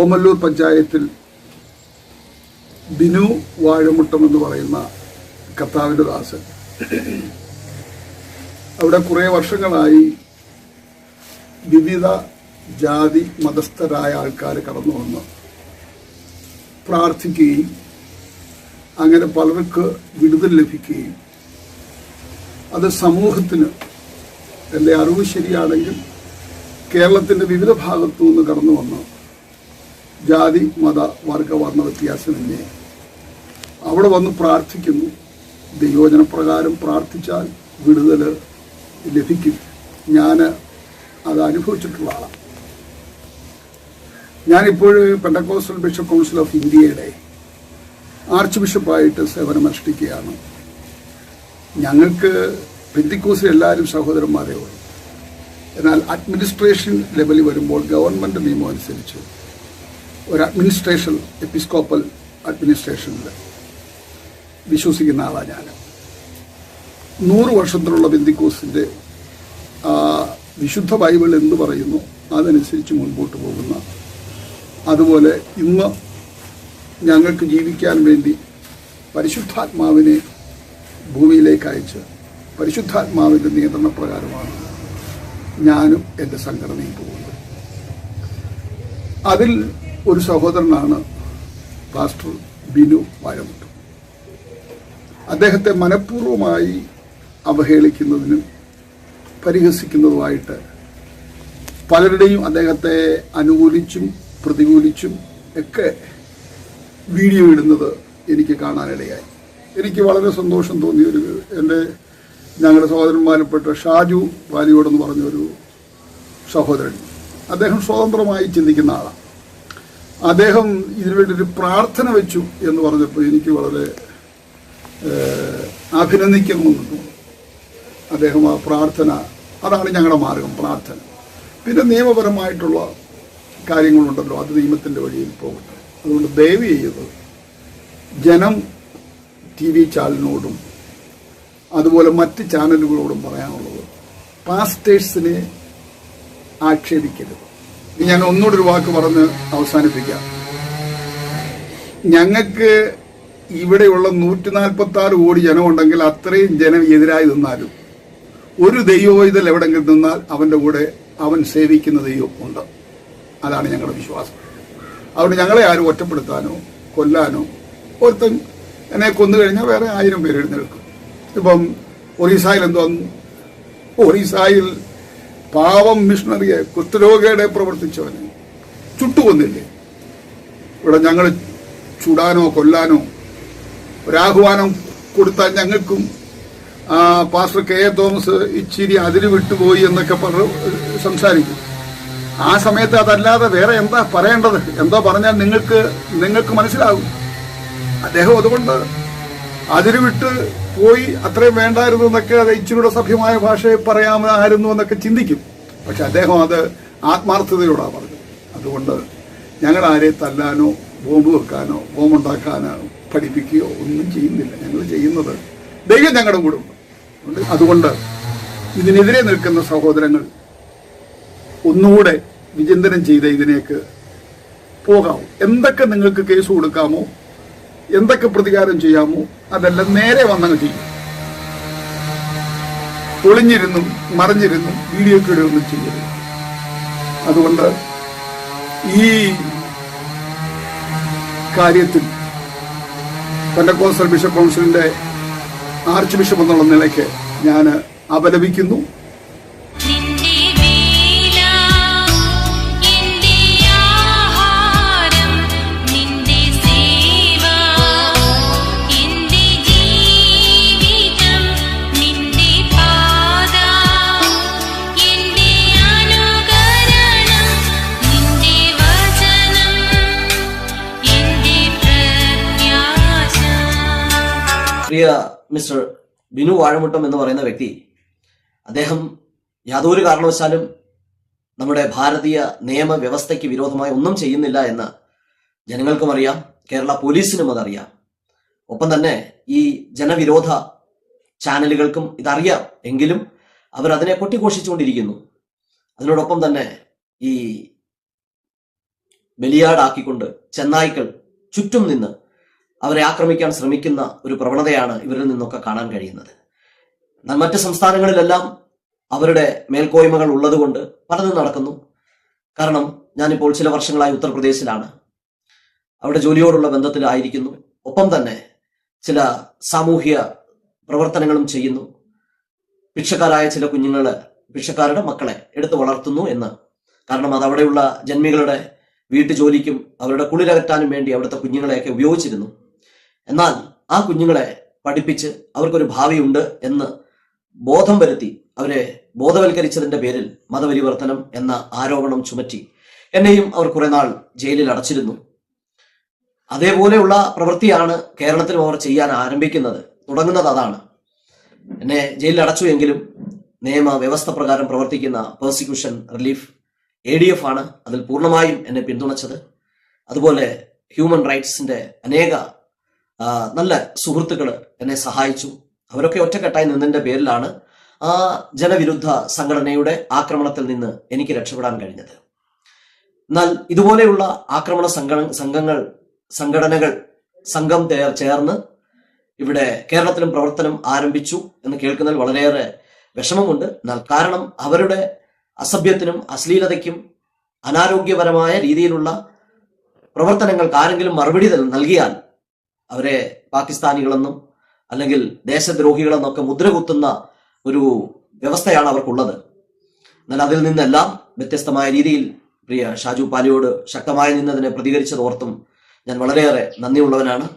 ഓമല്ലൂർ പഞ്ചായത്തിൽ ബിനു വാഴമുട്ടം എന്ന് പറയുന്ന കർത്താവിൻ്റെ ദാസൻ. അവിടെ കുറേ വർഷങ്ങളായി വിവിധ ജാതി മതസ്ഥരായ ആൾക്കാർ കടന്നു വന്ന് പ്രാർത്ഥിക്കുകയും അങ്ങനെ പലർക്ക് വിടുതൽ ലഭിക്കുകയും അത് സമൂഹത്തിന്, എൻ്റെ അറിവ് ശരിയാണെങ്കിൽ കേരളത്തിൻ്റെ വിവിധ ഭാഗത്തു നിന്ന് കടന്നു വന്ന് ജാതി മത വർഗ വർണ്ണ വ്യത്യാസമില്ലേ അവിടെ വന്ന് പ്രാർത്ഥിക്കുന്നു. ദൈവവചനപ്രകാരം പ്രാർത്ഥിച്ചാൽ വിടുതൽ ലഭിക്കും. ഞാൻ അത് അനുഭവിച്ചിട്ടുള്ള ആളാണ്. ഞാനിപ്പോൾ പെന്തക്കോസ്റ്റൽ ബിഷപ്പ് കൗൺസിൽ ഓഫ് ഇന്ത്യയുടെ ആർച്ച് ബിഷപ്പായിട്ട് സേവനമനുഷ്ഠിക്കുകയാണ്. ഞങ്ങൾക്ക് പെന്തിക്കോസിൽ എല്ലാവരും സഹോദരന്മാരേ ഉള്ളൂ. എന്നാൽ അഡ്മിനിസ്ട്രേഷൻ ലെവലിൽ വരുമ്പോൾ ഗവൺമെൻറ് നിയമം അനുസരിച്ച് ഒരു അഡ്മിനിസ്ട്രേഷൻ, എപ്പിസ്കോപ്പൽ അഡ്മിനിസ്ട്രേഷനിൽ വിശ്വസിക്കുന്ന ആളാണ് ഞാൻ. 100 വർഷത്തിലുള്ള പെന്തിക്കോസിൻ്റെ വിശുദ്ധ ബൈബിൾ എന്ത് പറയുന്നു അതനുസരിച്ച് മുൻപോട്ട് പോകുന്ന, അതുപോലെ ഇന്ന് ഞങ്ങൾക്ക് ജീവിക്കാൻ വേണ്ടി പരിശുദ്ധാത്മാവിനെ ഭൂമിയിലേക്ക് അയച്ച് പരിശുദ്ധാത്മാവിൻ്റെ നിയന്ത്രണപ്രകാരമാണ് ഞാനും എൻ്റെ സംഘടനയും പോകുന്നത്. അതിൽ ഒരു സഹോദരനാണ് പാസ്റ്റർ ബിനു വാഴമുട്ടം. അദ്ദേഹത്തെ മനഃപൂർവ്വമായി അവഹേളിക്കുന്നതിനും പരിഹസിക്കുന്നതുമായിട്ട് പലരുടെയും അദ്ദേഹത്തെ അനുകൂലിച്ചും പ്രതികൂലിച്ചും ഒക്കെ വീഡിയോ ഇടുന്നത് എനിക്ക് കാണാനിടയായി. എനിക്ക് വളരെ സന്തോഷം തോന്നിയൊരു ഞങ്ങളുടെ സഹോദരന്മാരിൽപ്പെട്ട ഷാജു വാലിയോടെന്ന് പറഞ്ഞൊരു സഹോദരൻ. അദ്ദേഹം സ്വതന്ത്രമായി ചിന്തിക്കുന്ന ആളാണ്. അദ്ദേഹം ഇതിനുവേണ്ടി ഒരു പ്രാർത്ഥന വെച്ചു എന്ന് പറഞ്ഞപ്പോൾ എനിക്ക് വളരെ അഭിനന്ദിക്കണമെന്ന് തോന്നുന്നു. അദ്ദേഹം ആ പ്രാർത്ഥന, അതാണ് ഞങ്ങളുടെ മാർഗം, പ്രാർത്ഥന. പിന്നെ നിയമപരമായിട്ടുള്ള കാര്യങ്ങളുണ്ടല്ലോ, അത് നിയമത്തിൻ്റെ വഴിയിൽ പോകട്ടെ. അതുകൊണ്ട് ദയവ് ചെയ്ത് ജനം TV ചാനലിനോടും അതുപോലെ മറ്റ് ചാനലുകളോടും പറയാനുള്ളത്, പാസ്റ്റേഴ്സിനെ ആക്ഷേപിക്കരുത്. ഞാൻ ഒന്നുകൂടി ഒരു വാക്ക് പറഞ്ഞ് അവസാനിപ്പിക്കാം. ഞങ്ങൾക്ക് ഇവിടെയുള്ള 146 കോടി ജനമുണ്ടെങ്കിൽ അത്രയും ജനം എതിരായി നിന്നാലും ഒരു ദൈവവൈതൽ എവിടെങ്കിലും നിന്നാൽ അവൻ്റെ കൂടെ അവൻ സേവിക്കുന്ന ദൈവം ഉണ്ട്. അതാണ് ഞങ്ങളുടെ വിശ്വാസം. അതുകൊണ്ട് ഞങ്ങളെ ആരും ഒറ്റപ്പെടുത്താനോ കൊല്ലാനോ, ഒരുത്തൻ എന്നെ കൊന്നു കഴിഞ്ഞാൽ വേറെ 1000 പേര് എഴുന്നേൽക്കും. ഇപ്പം ഒറീസായിൽ എന്തോന്നു, ഒറീസായിൽ പാവം മിഷണറിയെ, കുഷ്ഠരോഗിയുടെ പ്രവർത്തിച്ചവനെ ചുട്ടുകൊന്നില്ലേ? ഇവിടെ ഞങ്ങൾ ചുടാനോ കൊല്ലാനോ ഒരാഹ്വാനം കൊടുത്താൽ ഞങ്ങൾക്കും പാസ്റ്റർ KA തോമസ് ഇച്ചിരി അതിര് വിട്ടുപോയി എന്നൊക്കെ പറഞ്ഞ് സംസാരിക്കും. ആ സമയത്ത് അതല്ലാതെ വേറെ എന്താ പറയേണ്ടത്? എന്തോ പറഞ്ഞാൽ നിങ്ങൾക്ക് മനസ്സിലാകും. അദ്ദേഹം അതുകൊണ്ട് അതിര് വിട്ട് പോയി, അത്രയും വേണ്ടായിരുന്നു എന്നൊക്കെ, അത് ഇച്ചിരിയുടെ സഭ്യമായ ഭാഷയെ പറയാമായിരുന്നു എന്നൊക്കെ ചിന്തിക്കും. പക്ഷെ അദ്ദേഹം അത് ആത്മാർത്ഥതയോടാണ് പറഞ്ഞത്. അതുകൊണ്ട് ഞങ്ങൾ ആരെ തല്ലാനോ ബോംബ് വെക്കാനോ ബോംബുണ്ടാക്കാനോ പഠിപ്പിക്കുകയോ ഒന്നും ചെയ്യുന്നില്ല. ഞങ്ങൾ ചെയ്യുന്നത് ദൈവം ഞങ്ങളുടെ കൂടെ ഉണ്ട്. അതുകൊണ്ട് ഇതിനെതിരെ നിൽക്കുന്ന സഹോദരങ്ങൾ ഒന്നുകൂടെ വിചിന്തനം ചെയ്ത് ഇതിനേക്ക് പോകാമോ. എന്തൊക്കെ നിങ്ങൾക്ക് കേസ് കൊടുക്കാമോ, എന്തൊക്കെ പ്രതികാരം ചെയ്യാമോ, അതെല്ലാം നേരെ വന്നങ്ങ് ചെയ്യും. ഒളിഞ്ഞിരുന്നും മറിഞ്ഞിരുന്നും വീഡിയോക്കിടെ ഒന്നും ചെയ്യരുത്. അതുകൊണ്ട് ഈ കാര്യത്തിൽ പെന്തക്കോസ്റ്റൽ ബിഷപ്പ് കൗൺസിലിന്റെ ആർച്ച് ബിഷപ്പ് എന്നുള്ള നിലയ്ക്ക് ഞാൻ അപലപിക്കുന്നു. പ്രിയ മിസ്റ്റർ ബിനു വാഴമുട്ടം എന്ന് പറയുന്ന വ്യക്തി, അദ്ദേഹം യാതൊരു കാരണവശാലും നമ്മുടെ ഭാരതീയ നിയമവ്യവസ്ഥയ്ക്ക് വിരോധമായി ഒന്നും ചെയ്യുന്നില്ല എന്ന് ജനങ്ങൾക്കും അറിയാം, കേരള പോലീസിനും അതറിയാം. ഒപ്പം തന്നെ ഈ ജനവിരോധ ചാനലുകൾക്കും ഇതറിയാം. എങ്കിലും അവർ അതിനെ കൊട്ടിഘോഷിച്ചുകൊണ്ടിരിക്കുന്നു. അതിനോടൊപ്പം തന്നെ ഈ ബലിയാടാക്കിക്കൊണ്ട് ചെന്നായ്ക്കൾ ചുറ്റും നിന്ന് അവരെ ആക്രമിക്കാൻ ശ്രമിക്കുന്ന ഒരു പ്രവണതയാണ് ഇവരിൽ നിന്നൊക്കെ കാണാൻ കഴിയുന്നത്. എന്നാൽ മറ്റ് സംസ്ഥാനങ്ങളിലെല്ലാം അവരുടെ മേൽക്കോയ്മകൾ ഉള്ളതുകൊണ്ട് പലതും നടക്കുന്നു. കാരണം ഞാനിപ്പോൾ ചില വർഷങ്ങളായി ഉത്തർപ്രദേശിലാണ്. അവിടെ ജോലിയോടുള്ള ബന്ധത്തിലായിരിക്കുന്നു. ഒപ്പം തന്നെ ചില സാമൂഹ്യ പ്രവർത്തനങ്ങളും ചെയ്യുന്നു. ഭിക്ഷക്കാരായ ചില ഭിക്ഷക്കാരുടെ മക്കളെ എടുത്തു വളർത്തുന്നു എന്ന്. കാരണം അത് അവിടെയുള്ള ജന്മികളുടെ വീട്ടുജോലിക്കും അവരുടെ കുളിരകറ്റാനും വേണ്ടി അവിടുത്തെ കുഞ്ഞുങ്ങളെയൊക്കെ ഉപയോഗിച്ചിരുന്നു. എന്നാൽ ആ കുഞ്ഞുങ്ങളെ പഠിപ്പിച്ച് അവർക്കൊരു ഭാവിയുണ്ട് എന്ന് ബോധം വരുത്തി അവരെ ബോധവൽക്കരിച്ചതിന്റെ പേരിൽ മതപരിവർത്തനം എന്ന ആരോപണം ചുമറ്റി എന്നെയും അവർ കുറെ നാൾ ജയിലിൽ അടച്ചിരുന്നു. അതേപോലെയുള്ള പ്രവൃത്തിയാണ് കേരളത്തിലും അവർ ചെയ്യാൻ തുടങ്ങുന്നത് അതാണ്. എന്നെ ജയിലിൽ അടച്ചു എങ്കിലും നിയമ വ്യവസ്ഥ പ്രകാരം പ്രവർത്തിക്കുന്ന പെർസിക്യൂഷൻ റിലീഫ് ADF ആണ് അതിൽ പൂർണ്ണമായും എന്നെ പിന്തുണച്ചത്. അതുപോലെ ഹ്യൂമൻ റൈറ്റ്സിന്റെ അനേക നല്ല സുഹൃത്തുക്കൾ എന്നെ സഹായിച്ചു. അവരൊക്കെ ഒറ്റക്കെട്ടായി നിന്നതിന്റെ പേരിലാണ് ആ ജനവിരുദ്ധ സംഘടനയുടെ ആക്രമണത്തിൽ നിന്ന് എനിക്ക് രക്ഷപ്പെടാൻ കഴിഞ്ഞത്. എന്നാൽ ഇതുപോലെയുള്ള ആക്രമണ സംഘം ചേർന്ന് ഇവിടെ കേരളത്തിലും പ്രവർത്തനം ആരംഭിച്ചു എന്ന് കേൾക്കുന്നതിൽ വളരെയേറെ വിഷമമുണ്ട്. എന്നാൽ കാരണം അവരുടെ അസഭ്യത്തിനും അശ്ലീലതയ്ക്കും അനാരോഗ്യപരമായ രീതിയിലുള്ള പ്രവർത്തനങ്ങൾക്ക് ആരെങ്കിലും മറുപടി നൽകിയാൽ അവരെ പാകിസ്ഥാനികളെന്നും അല്ലെങ്കിൽ ദേശദ്രോഹികളെന്നൊക്കെ മുദ്ര കുത്തുന്ന ഒരു വ്യവസ്ഥയാണ് അവർക്കുള്ളത്. എന്നാൽ അതിൽ നിന്നെല്ലാം വ്യത്യസ്തമായ രീതിയിൽ പ്രിയ ഷാജു പാലിയോട് ശക്തമായി നിന്നതിനെ പ്രതികരിച്ചതോർത്തും ഞാൻ വളരെയേറെ നന്ദിയുള്ളവനാണ്.